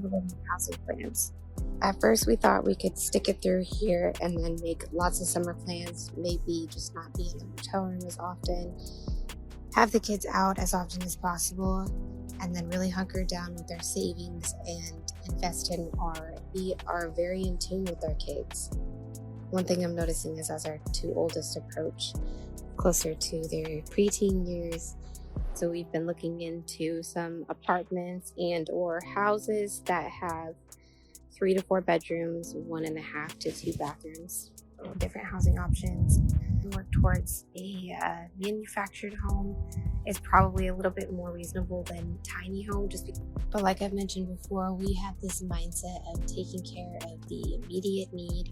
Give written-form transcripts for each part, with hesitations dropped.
little more housing plans. At first, we thought we could stick it through here and then make lots of summer plans, maybe just not be in the motel room as often, have the kids out as often as possible, and then really hunker down with our savings and invest in we are very in tune with our kids. One thing I'm noticing is as our two oldest approach closer to their preteen years, so we've been looking into some apartments and or houses that have 3 to 4 bedrooms, 1.5 to 2 bathrooms, different housing options. Work towards a manufactured home is probably a little bit more reasonable than tiny home, but like I've mentioned before, we have this mindset of taking care of the immediate need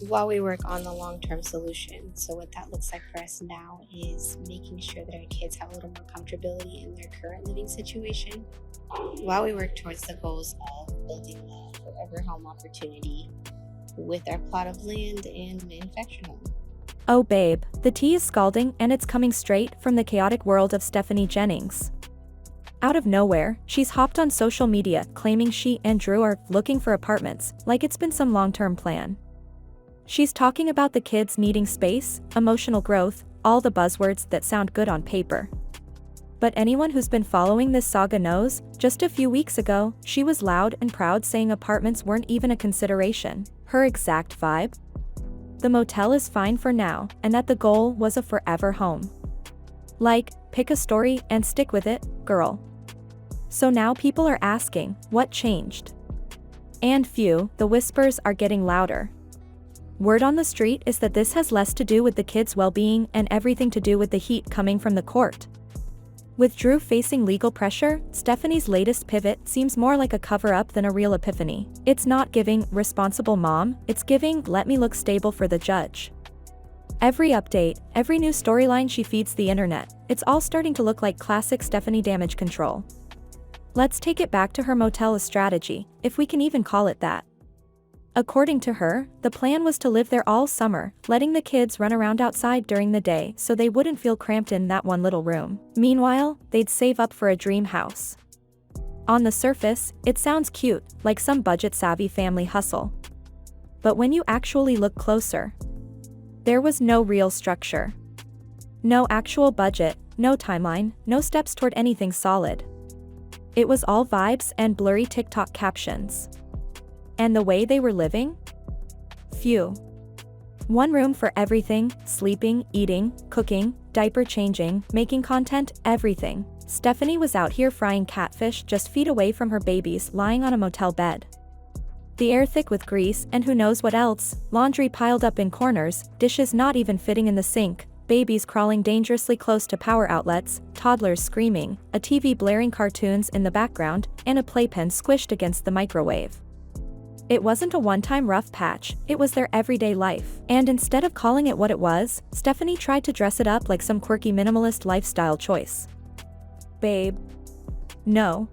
while we work on the long-term solution. So what that looks like for us now is making sure that our kids have a little more comfortability in their current living situation while we work towards the goals of building a forever home opportunity with our plot of land and manufactured home. Oh babe, the tea is scalding and it's coming straight from the chaotic world of Stephanie Jennings. Out of nowhere, she's hopped on social media claiming she and Drew are looking for apartments, like it's been some long-term plan. She's talking about the kids needing space, emotional growth, all the buzzwords that sound good on paper. But anyone who's been following this saga knows, just a few weeks ago, she was loud and proud saying apartments weren't even a consideration. Her exact vibe? The motel is fine for now, and that the goal was a forever home. Like, pick a story and stick with it, girl. So now people are asking, what changed? And the whispers are getting louder. Word on the street is that this has less to do with the kids' well-being and everything to do with the heat coming from the court. With Drew facing legal pressure, Stephanie's latest pivot seems more like a cover-up than a real epiphany. It's not giving responsible mom, it's giving let me look stable for the judge. Every update, every new storyline she feeds the internet, it's all starting to look like classic Stephanie damage control. Let's take it back to her motel strategy, if we can even call it that. According to her, the plan was to live there all summer, letting the kids run around outside during the day so they wouldn't feel cramped in that one little room. Meanwhile, they'd save up for a dream house. On the surface, it sounds cute, like some budget-savvy family hustle. But when you actually look closer, there was no real structure. No actual budget, no timeline, no steps toward anything solid. It was all vibes and blurry TikTok captions. And the way they were living? One room for everything, sleeping, eating, cooking, diaper changing, making content, everything. Stephanie was out here frying catfish just feet away from her babies lying on a motel bed. The air thick with grease and who knows what else, laundry piled up in corners, dishes not even fitting in the sink, babies crawling dangerously close to power outlets, toddlers screaming, a TV blaring cartoons in the background, and a playpen squished against the microwave. It wasn't a one-time rough patch, it was their everyday life. And instead of calling it what it was, Stephanie tried to dress it up like some quirky minimalist lifestyle choice. Babe. No.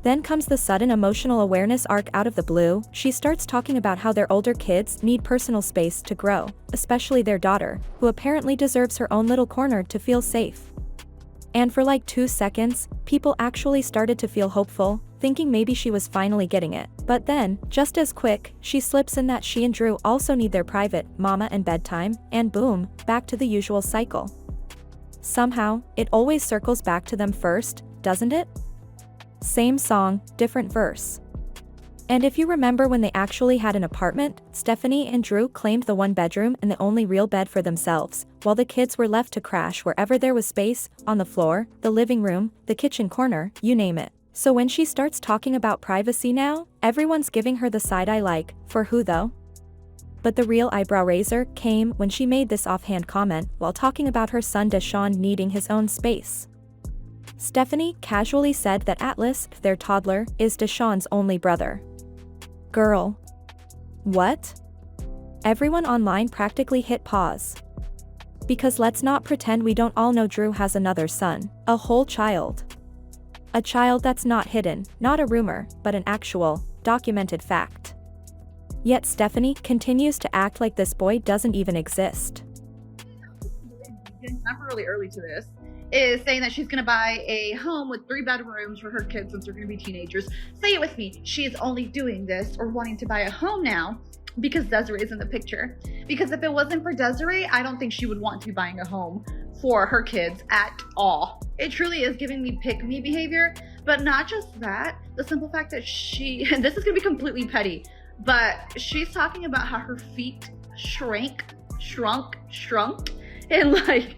Then comes the sudden emotional awareness arc out of the blue. She starts talking about how their older kids need personal space to grow, especially their daughter, who apparently deserves her own little corner to feel safe. And for like 2 seconds, people actually started to feel hopeful, thinking maybe she was finally getting it. But then, just as quick, she slips in that she and Drew also need their private mama and bedtime, and boom, back to the usual cycle. Somehow, it always circles back to them first, doesn't it? Same song, different verse. And if you remember when they actually had an apartment, Stephanie and Drew claimed the one bedroom and the only real bed for themselves, while the kids were left to crash wherever there was space, on the floor, the living room, the kitchen corner, you name it. So when she starts talking about privacy now, everyone's giving her the side-eye like, for who though? But the real eyebrow raiser came when she made this offhand comment while talking about her son Deshaun needing his own space. Stephanie casually said that Atlas, their toddler, is Deshaun's only brother. Girl. What? Everyone online practically hit pause. Because let's not pretend we don't all know Drew has another son, a whole child. A child that's not hidden, not a rumor, but an actual, documented fact. Yet Stephanie continues to act like this boy doesn't even exist. I'm really early to this, is saying that she's gonna buy a home with 3 bedrooms for her kids since they're gonna be teenagers. Say it with me. She is only doing this or wanting to buy a home now because Desiree is in the picture. Because if it wasn't for Desiree, I don't think she would want to be buying a home for her kids at all. It truly is giving me pick me behavior, but not just that, the simple fact that and this is gonna be completely petty, but she's talking about how her feet shrunk in like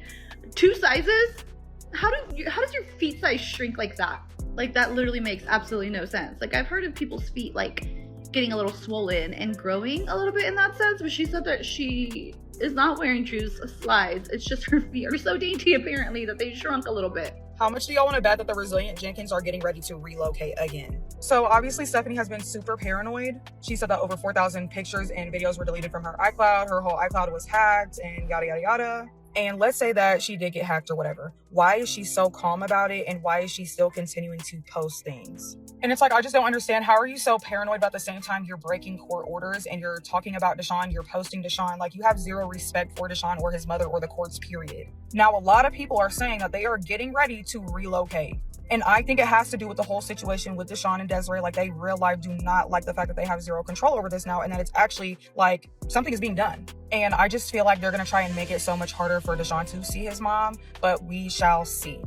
2 sizes. How does your feet size shrink like that? Like, that literally makes absolutely no sense. Like, I've heard of people's feet like getting a little swollen and growing a little bit in that sense, but she said that she is not wearing true slides. It's just her feet are so dainty apparently that they shrunk a little bit. How much do y'all want to bet that the resilient Jenkins are getting ready to relocate again? So obviously Stephanie has been super paranoid. She said that over 4,000 pictures and videos were deleted from her iCloud. Her whole iCloud was hacked and yada, yada, yada. And let's say that she did get hacked or whatever. Why is she so calm about it? And why is she still continuing to post things? And it's like, I just don't understand. How are you so paranoid, but at the same time you're breaking court orders and you're talking about Deshaun, you're posting Deshaun, like you have zero respect for Deshaun or his mother or the courts, period. Now, a lot of people are saying that they are getting ready to relocate. And I think it has to do with the whole situation with Deshaun and Desiree. Like, they real life do not like the fact that they have zero control over this now, and that it's actually like something is being done. And I just feel like they're gonna try and make it so much harder for Deshaun to see his mom, but we shall see.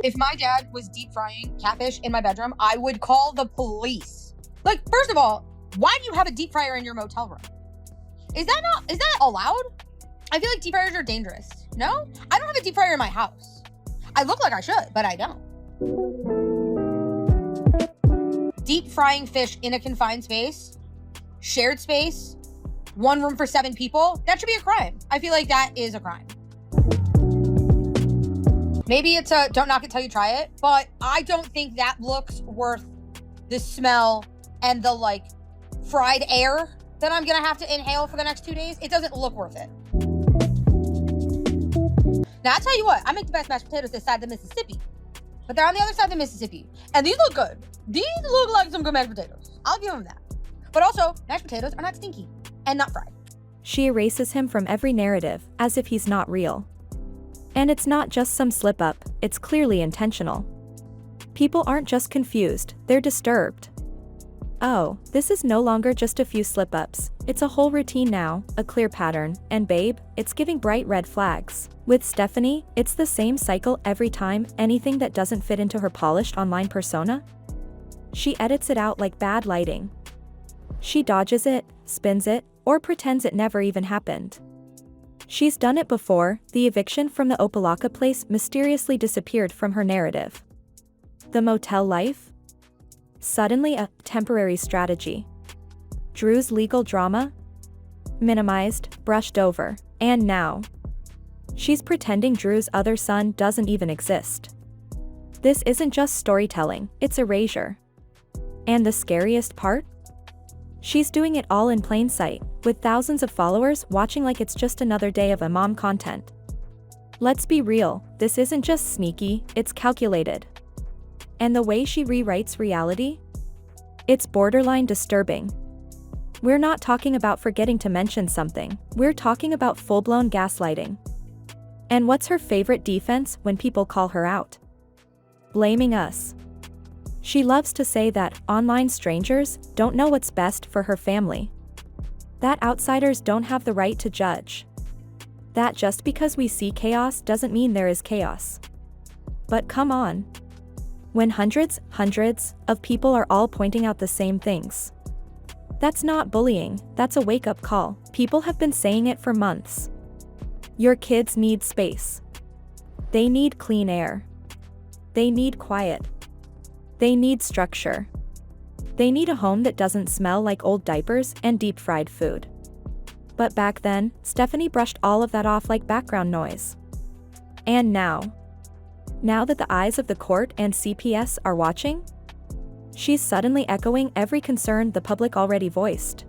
If my dad was deep frying catfish in my bedroom, I would call the police. Like, first of all, why do you have a deep fryer in your motel room? Is that allowed? I feel like deep fryers are dangerous. No? I don't have a deep fryer in my house. I look like I should, but I don't. Deep frying fish in a confined space, shared space, 1 room for 7 people, that should be a crime. I feel like that is a crime. Maybe it's a don't knock it till you try it, but I don't think that looks worth the smell and the like fried air that I'm gonna have to inhale for the next 2 days. It doesn't look worth it. Now, I'll tell you what, I make the best mashed potatoes this side of the Mississippi, but they're on the other side of the Mississippi, and these look good. These look like some good mashed potatoes. I'll give them that. But also, mashed potatoes are not stinky and not fried. She erases him from every narrative, as if he's not real. And it's not just some slip-up, it's clearly intentional. People aren't just confused, they're disturbed. Oh, this is no longer just a few slip-ups, it's a whole routine now, a clear pattern, and babe, it's giving bright red flags. With Stephanie, it's the same cycle every time, anything that doesn't fit into her polished online persona. She edits it out like bad lighting. She dodges it, spins it, or pretends it never even happened. She's done it before. The eviction from the Opalaka place mysteriously disappeared from her narrative. The motel life? Suddenly a temporary strategy. Drew's legal drama? Minimized, brushed over, and now she's pretending Drew's other son doesn't even exist. This isn't just storytelling, it's erasure. And the scariest part? She's doing it all in plain sight, with thousands of followers watching like it's just another day of mom content. Let's be real, this isn't just sneaky, it's calculated. And the way she rewrites reality? It's borderline disturbing. We're not talking about forgetting to mention something, we're talking about full-blown gaslighting. And what's her favorite defense when people call her out? Blaming us. She loves to say that online strangers don't know what's best for her family. That outsiders don't have the right to judge. That just because we see chaos doesn't mean there is chaos. But come on. When hundreds of people are all pointing out the same things. That's not bullying, that's a wake-up call. People have been saying it for months. Your kids need space. They need clean air. They need quiet. They need structure. They need a home that doesn't smell like old diapers and deep-fried food. But back then, Stephanie brushed all of that off like background noise. And now that the eyes of the court and CPS are watching, she's suddenly echoing every concern the public already voiced.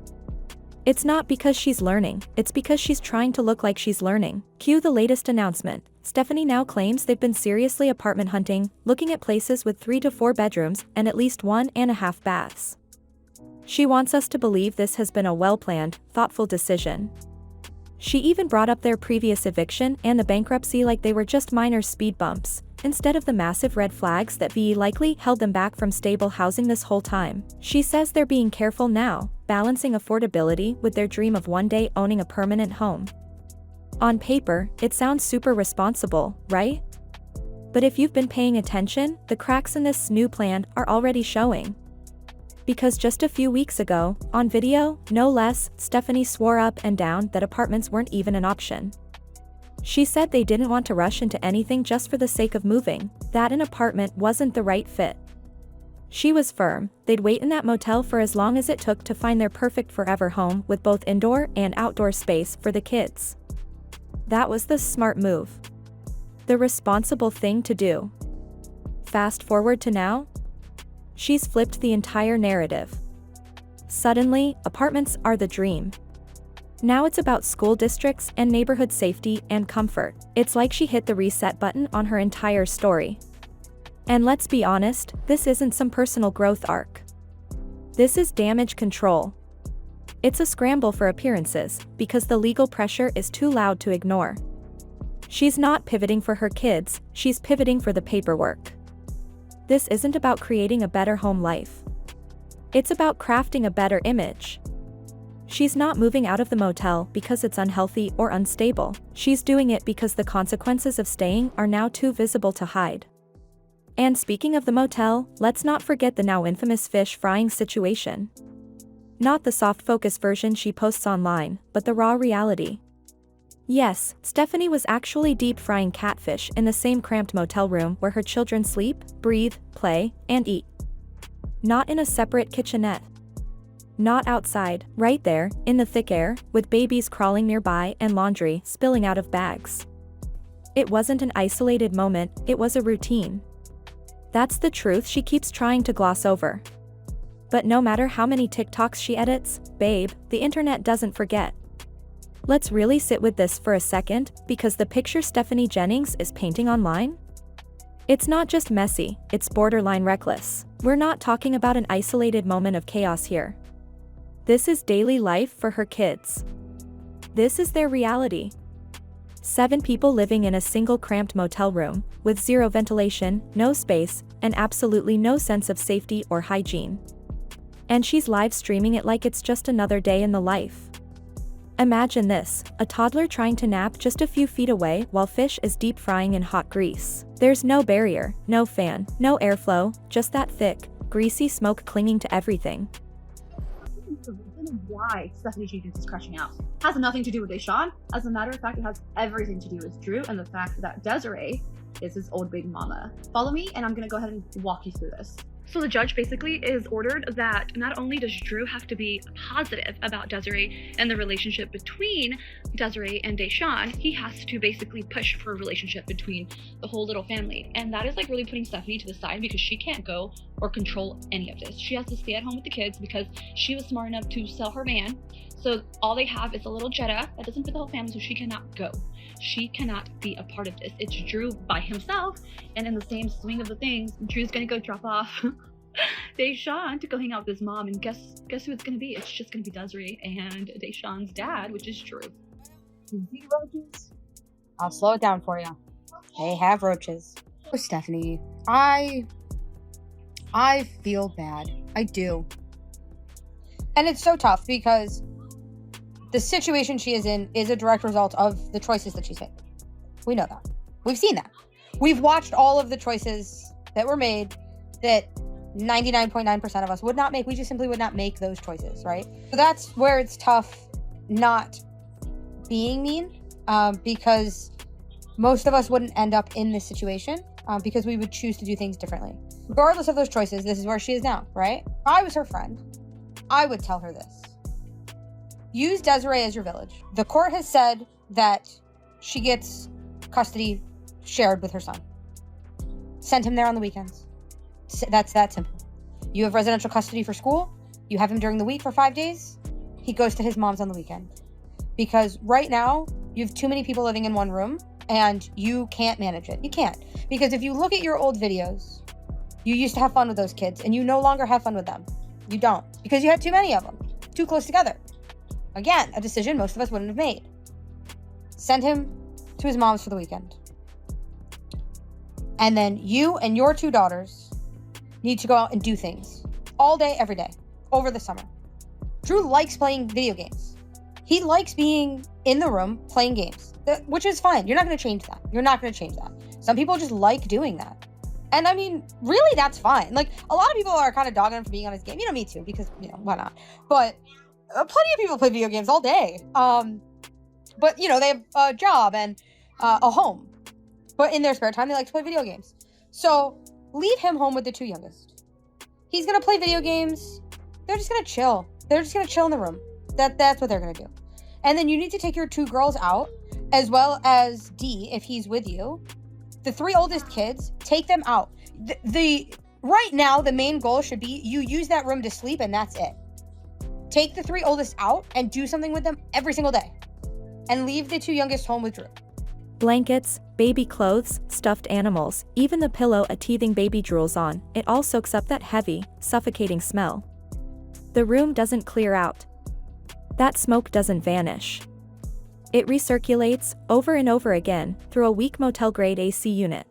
It's not because she's learning, it's because she's trying to look like she's learning. Cue the latest announcement. Stephanie now claims they've been seriously apartment hunting, looking at places with 3 to 4 bedrooms and at least 1.5 baths. She wants us to believe this has been a well-planned, thoughtful decision. She even brought up their previous eviction and the bankruptcy like they were just minor speed bumps, instead of the massive red flags that likely held them back from stable housing this whole time. She says they're being careful now, balancing affordability with their dream of one day owning a permanent home. On paper, it sounds super responsible, right? But if you've been paying attention, the cracks in this new plan are already showing. Because just a few weeks ago, on video, no less, Stephanie swore up and down that apartments weren't even an option. She said they didn't want to rush into anything just for the sake of moving, that an apartment wasn't the right fit. She was firm, they'd wait in that motel for as long as it took to find their perfect forever home with both indoor and outdoor space for the kids. That was the smart move. The responsible thing to do. Fast forward to now? She's flipped the entire narrative. Suddenly, apartments are the dream. Now it's about school districts and neighborhood safety and comfort. It's like she hit the reset button on her entire story. And let's be honest, this isn't some personal growth arc. This is damage control. It's a scramble for appearances, because the legal pressure is too loud to ignore. She's not pivoting for her kids, she's pivoting for the paperwork. This isn't about creating a better home life. It's about crafting a better image. She's not moving out of the motel because it's unhealthy or unstable. She's doing it because the consequences of staying are now too visible to hide. And speaking of the motel, let's not forget the now infamous fish frying situation. Not the soft focus version she posts online, but the raw reality. Yes, Stephanie was actually deep frying catfish in the same cramped motel room where her children sleep, breathe, play, and eat. Not in a separate kitchenette. Not outside, right there, in the thick air, with babies crawling nearby and laundry spilling out of bags. It wasn't an isolated moment, it was a routine. That's the truth she keeps trying to gloss over. But no matter how many TikToks she edits, babe, the internet doesn't forget. Let's really sit with this for a second, because the picture Stephanie Jennings is painting online? It's not just messy, it's borderline reckless. We're not talking about an isolated moment of chaos here. This is daily life for her kids. This is their reality. 7 people living in a single cramped motel room, with zero ventilation, no space, and absolutely no sense of safety or hygiene. And she's live streaming it like it's just another day in the life. Imagine this, a toddler trying to nap just a few feet away while fish is deep frying in hot grease. There's no barrier, no fan, no airflow, just that thick, greasy smoke clinging to everything. The reason why Stephanie Jenkins is crashing out has nothing to do with Deshaun. As a matter of fact, it has everything to do with Drew and the fact that Desiree is his old big mama. Follow me and I'm gonna go ahead and walk you through this. So the judge basically is ordered that not only does Drew have to be positive about Desiree and the relationship between Desiree and Deshaun, he has to basically push for a relationship between the whole little family. And that is like really putting Stephanie to the side because she can't go or control any of this. She has to stay at home with the kids because she was smart enough to sell her van. So all they have is a little Jetta that doesn't fit the whole family, so she cannot go. She cannot be a part of this. It's Drew by himself, and in the same swing of the things, Drew's gonna go drop off Deshaun to go hang out with his mom, and guess who it's gonna be? It's just gonna be Desiree and Deshaun's dad, which is Drew. Roaches? I'll slow it down for you. They have roaches. Oh, Stephanie, I feel bad. I do. And it's so tough because the situation she is in is a direct result of the choices that she's made. We know that. We've seen that. We've watched all of the choices that were made that 99.9% of us would not make. We just simply would not make those choices, right? So that's where it's tough not being mean, because most of us wouldn't end up in this situation because we would choose to do things differently. Regardless of those choices, this is where she is now, right? If I was her friend, I would tell her this. Use Desiree as your village. The court has said that she gets custody shared with her son. Send him there on the weekends. That's that simple. You have residential custody for school. You have him during the week for 5 days. He goes to his mom's on the weekend. Because right now, you have too many people living in one room and you can't manage it. You can't. Because if you look at your old videos, you used to have fun with those kids and you no longer have fun with them. You don't. Because you had too many of them. Too close together. Again, a decision most of us wouldn't have made. send him to his mom's for the weekend. And then you and your 2 daughters need to go out and do things all day, every day, over the summer. Drew likes playing video games. He likes being in the room playing games, which is fine. You're not going to change that. You're not going to change that. Some people just like doing that. And I mean, really, that's fine. Like, a lot of people are kind of dogging him for being on his game. You know, me too, because, you know, why not? But plenty of people play video games all day. But, you know, they have a job and a home. But in their spare time, they like to play video games. So leave him home with the 2 youngest. He's going to play video games. They're just going to chill. They're just going to chill in the room. That's what they're going to do. And then you need to take your 2 girls out, as well as D, if he's with you. The 3 oldest kids, take them out. Right now, the main goal should be you use that room to sleep, and that's it. Take the 3 oldest out and do something with them every single day. And leave the 2 youngest home with Drew. Blankets, baby clothes, stuffed animals, even the pillow a teething baby drools on, it all soaks up that heavy, suffocating smell. The room doesn't clear out. That smoke doesn't vanish. It recirculates, over and over again, through a weak motel-grade AC unit.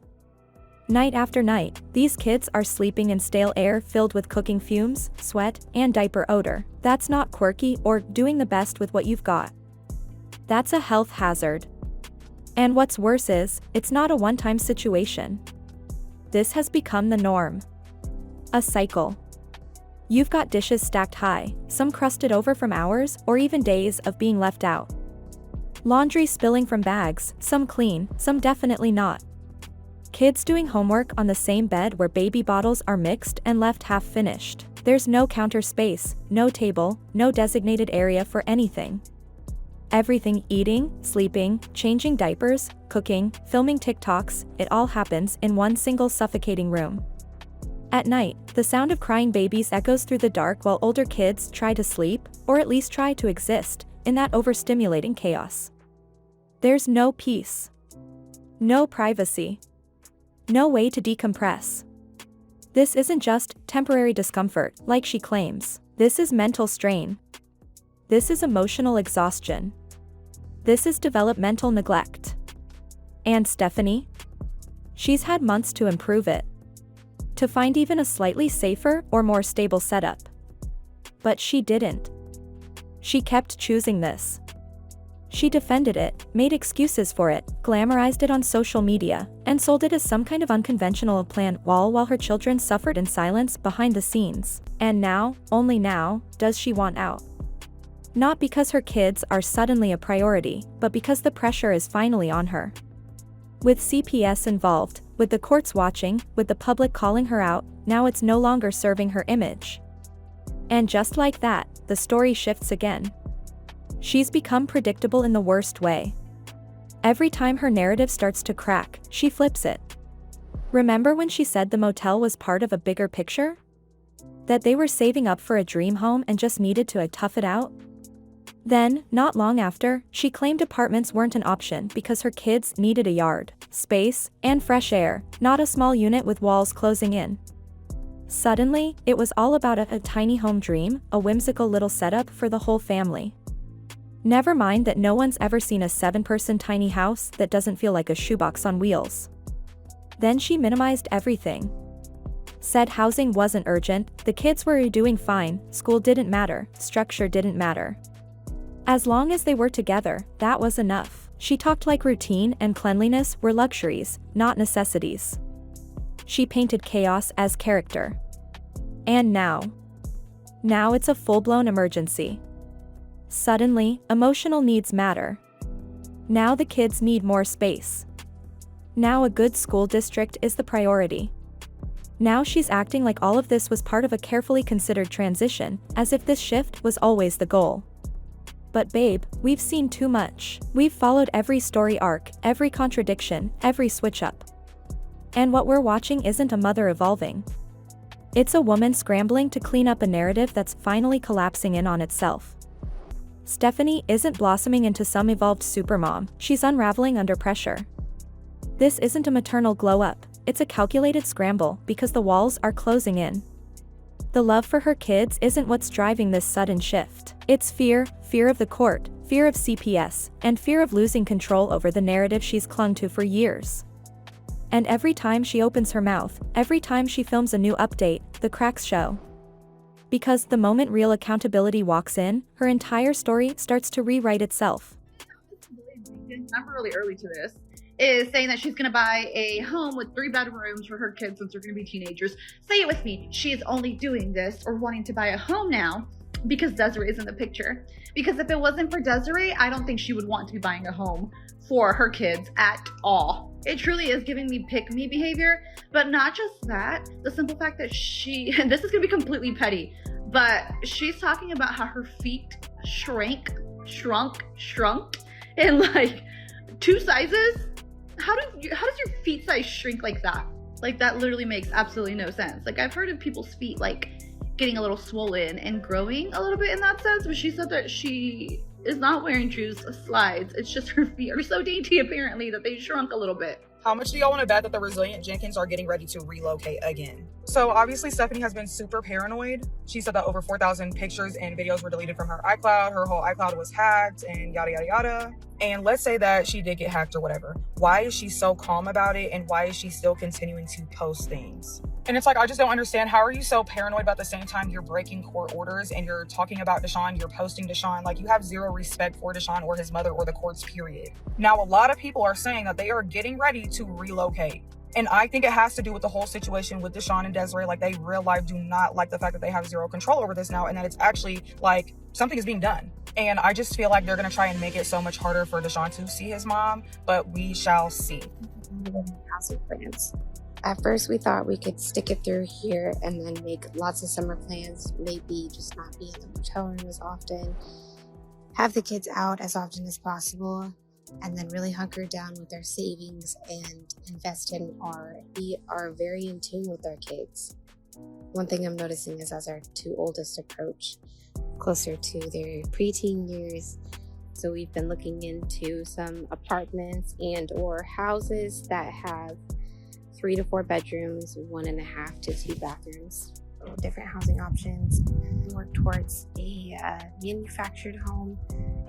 Night after night, these kids are sleeping in stale air filled with cooking fumes, sweat, and diaper odor. That's not quirky or doing the best with what you've got. That's a health hazard. And what's worse is, it's not a one-time situation. This has become the norm. A cycle. You've got dishes stacked high, some crusted over from hours or even days of being left out. Laundry spilling from bags, some clean, some definitely not. Kids doing homework on the same bed where baby bottles are mixed and left half finished. There's no counter space, no table, no designated area for anything. Everything eating, sleeping, changing diapers, cooking, filming TikToks, it all happens in one single suffocating room. At night, the sound of crying babies echoes through the dark while older kids try to sleep, or at least try to exist, in that overstimulating chaos. There's no peace. No privacy. No way to decompress. This isn't just temporary discomfort, like she claims. This is mental strain. This is emotional exhaustion. This is developmental neglect. And Stephanie? She's had months to improve it. To find even a slightly safer or more stable setup. But she didn't. She kept choosing this. She defended it, made excuses for it, glamorized it on social media, and sold it as some kind of unconventional plan while her children suffered in silence behind the scenes. And now, only now, does she want out. Not because her kids are suddenly a priority, but because the pressure is finally on her. With CPS involved, with the courts watching, with the public calling her out, now it's no longer serving her image. And just like that, the story shifts again. She's become predictable in the worst way. Every time her narrative starts to crack, she flips it. Remember when she said the motel was part of a bigger picture? That they were saving up for a dream home and just needed to tough it out? Then, not long after, she claimed apartments weren't an option because her kids needed a yard, space, and fresh air, not a small unit with walls closing in. Suddenly, it was all about a tiny home dream, a whimsical little setup for the whole family. Never mind that no one's ever seen a 7-person tiny house that doesn't feel like a shoebox on wheels. Then she minimized everything. Said housing wasn't urgent, the kids were doing fine, school didn't matter, structure didn't matter. As long as they were together, that was enough. She talked like routine and cleanliness were luxuries, not necessities. She painted chaos as character. And now it's a full-blown emergency. Suddenly, emotional needs matter. Now the kids need more space. Now a good school district is the priority. Now she's acting like all of this was part of a carefully considered transition, as if this shift was always the goal. But babe, we've seen too much. We've followed every story arc, every contradiction, every switch up. And what we're watching isn't a mother evolving. It's a woman scrambling to clean up a narrative that's finally collapsing in on itself. Stephanie isn't blossoming into some evolved supermom, she's unraveling under pressure. This isn't a maternal glow-up, it's a calculated scramble because the walls are closing in. The love for her kids isn't what's driving this sudden shift. It's fear of the court, fear of CPS, and fear of losing control over the narrative she's clung to for years. And every time she opens her mouth, every time she films a new update, the cracks show. Because the moment real accountability walks in, her entire story starts to rewrite itself. I'm really early to this. Is saying that she's going to buy a home with 3 bedrooms for her kids since they're going to be teenagers. Say it with me. She is only doing this or wanting to buy a home now because Desiree is in the picture. Because if it wasn't for Desiree, I don't think she would want to be buying a home for her kids at all. It truly is giving me pick me behavior, but not just that, the simple fact that and this is going to be completely petty, but she's talking about how her feet shrunk in like 2 sizes. How does your feet size shrink like that? Like, that literally makes absolutely no sense. Like, I've heard of people's feet like getting a little swollen and growing a little bit in that sense, but she said that she is not wearing true slides. It's just her feet are so dainty apparently that they shrunk a little bit. How much do y'all want to bet that the resilient Jenkins are getting ready to relocate again? So obviously Stephanie has been super paranoid. She said that over 4,000 pictures and videos were deleted from her iCloud. Her whole iCloud was hacked and yada, yada, yada. And let's say that she did get hacked or whatever. Why is she so calm about it? And why is she still continuing to post things? And it's like, I just don't understand. How are you so paranoid about the same time you're breaking court orders and you're talking about Deshaun, you're posting Deshaun? Like, you have zero respect for Deshaun or his mother or the courts, period. Now, a lot of people are saying that they are getting ready to relocate. And I think it has to do with the whole situation with Deshaun and Desiree. Like, they real life do not like the fact that they have zero control over this now, and that it's actually like something is being done. And I just feel like they're going to try and make it so much harder for Deshaun to see his mom, but we shall see. Housing plans. At first, we thought we could stick it through here and then make lots of summer plans, maybe just not be in the motel room as often, have the kids out as often as possible, and then really hunker down with our savings and invest in we are very in tune with our kids. One thing I'm noticing is as our 2 oldest approach closer to their preteen years, so we've been looking into some apartments and or houses that have 3 to 4 bedrooms, 1.5 to 2 bathrooms, different housing options. Work towards a manufactured home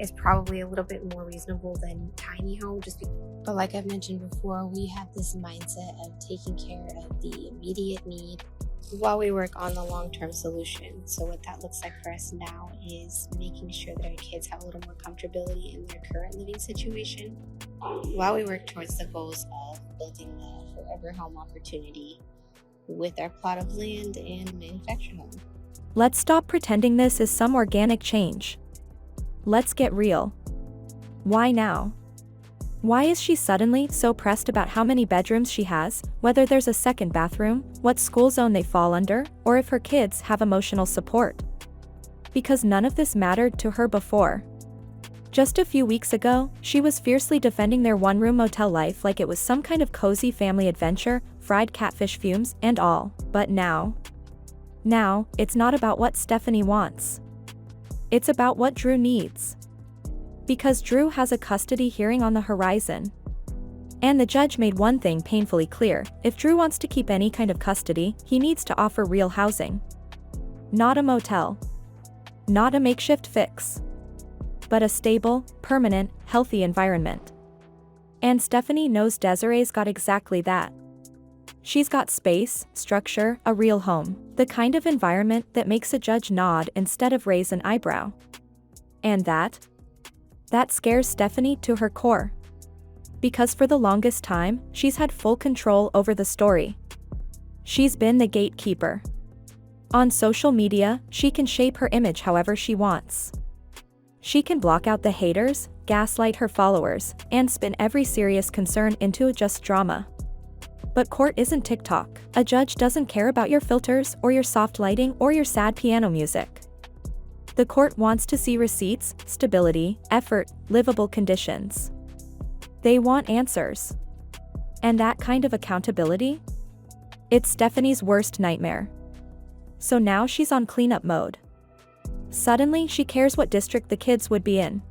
is probably a little bit more reasonable than tiny home, but like I've mentioned before, we have this mindset of taking care of the immediate need while we work on the long-term solution. So what that looks like for us now is making sure that our kids have a little more comfortability in their current living situation while we work towards the goals of building the forever home opportunity with our plot of land and manufactured home. Let's stop pretending this is some organic change. Let's get real. Why now? Why is she suddenly so pressed about how many bedrooms she has, whether there's a second bathroom, what school zone they fall under, or if her kids have emotional support? Because none of this mattered to her before. Just a few weeks ago, she was fiercely defending their one-room motel life like it was some kind of cozy family adventure, fried catfish fumes, and all. But now, it's not about what Stephanie wants. It's about what Drew needs. Because Drew has a custody hearing on the horizon. And the judge made one thing painfully clear: if Drew wants to keep any kind of custody, he needs to offer real housing. Not a motel. Not a makeshift fix. But a stable, permanent, healthy environment. And Stephanie knows Desiree's got exactly that. She's got space, structure, a real home, the kind of environment that makes a judge nod instead of raise an eyebrow. And that scares Stephanie to her core. Because for the longest time, she's had full control over the story. She's been the gatekeeper. On social media, she can shape her image however she wants. She can block out the haters, gaslight her followers, and spin every serious concern into just drama. But court isn't TikTok. A judge doesn't care about your filters or your soft lighting or your sad piano music. The court wants to see receipts, stability, effort, livable conditions. They want answers. And that kind of accountability? It's Stephanie's worst nightmare. So now she's on cleanup mode. Suddenly she cares what district the kids would be in.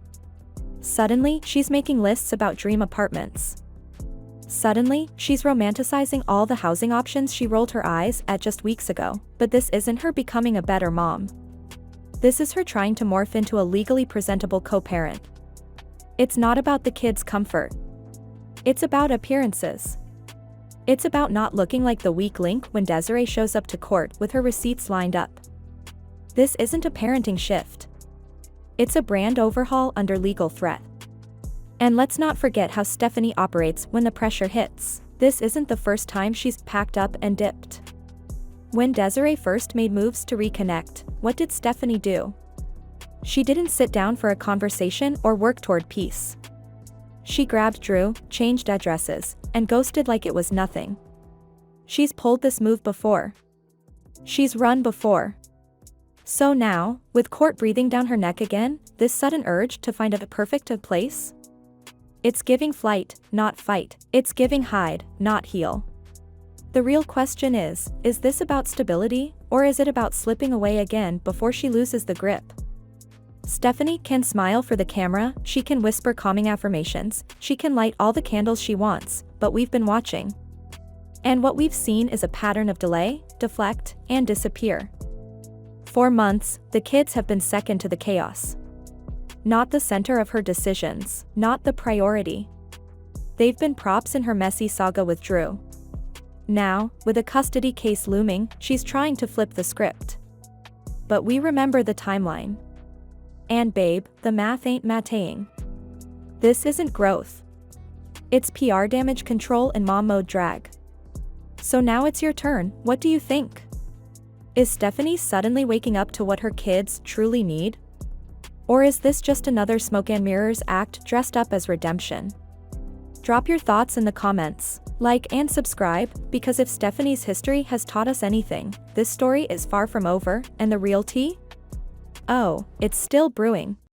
Suddenly she's making lists about dream apartments. Suddenly she's romanticizing all the housing options she rolled her eyes at just weeks ago. But this isn't her becoming a better mom. This is her trying to morph into a legally presentable co-parent. It's not about the kids' comfort. It's about appearances. It's about not looking like the weak link when Desiree shows up to court with her receipts lined up. This isn't a parenting shift. It's a brand overhaul under legal threat. And let's not forget how Stephanie operates when the pressure hits. This isn't the first time she's packed up and dipped. When Desiree first made moves to reconnect, what did Stephanie do? She didn't sit down for a conversation or work toward peace. She grabbed Drew, changed addresses, and ghosted like it was nothing. She's pulled this move before. She's run before. So now, with court breathing down her neck again, this sudden urge to find a perfect place? It's giving flight, not fight. It's giving hide, not heal. The real question is this about stability, or is it about slipping away again before she loses the grip? Stephanie can smile for the camera, she can whisper calming affirmations, she can light all the candles she wants, but we've been watching. And what we've seen is a pattern of delay, deflect, and disappear. For months, the kids have been second to the chaos. Not the center of her decisions, not the priority. They've been props in her messy saga with Drew. Now, with a custody case looming, she's trying to flip the script. But we remember the timeline. And babe, the math ain't mateing. This isn't growth. It's PR damage control and mom mode drag. So now it's your turn, what do you think? Is Stephanie suddenly waking up to what her kids truly need? Or is this just another smoke and mirrors act dressed up as redemption? Drop your thoughts in the comments. Like and subscribe, because if Stephanie's history has taught us anything, this story is far from over, and the real tea? Oh, it's still brewing.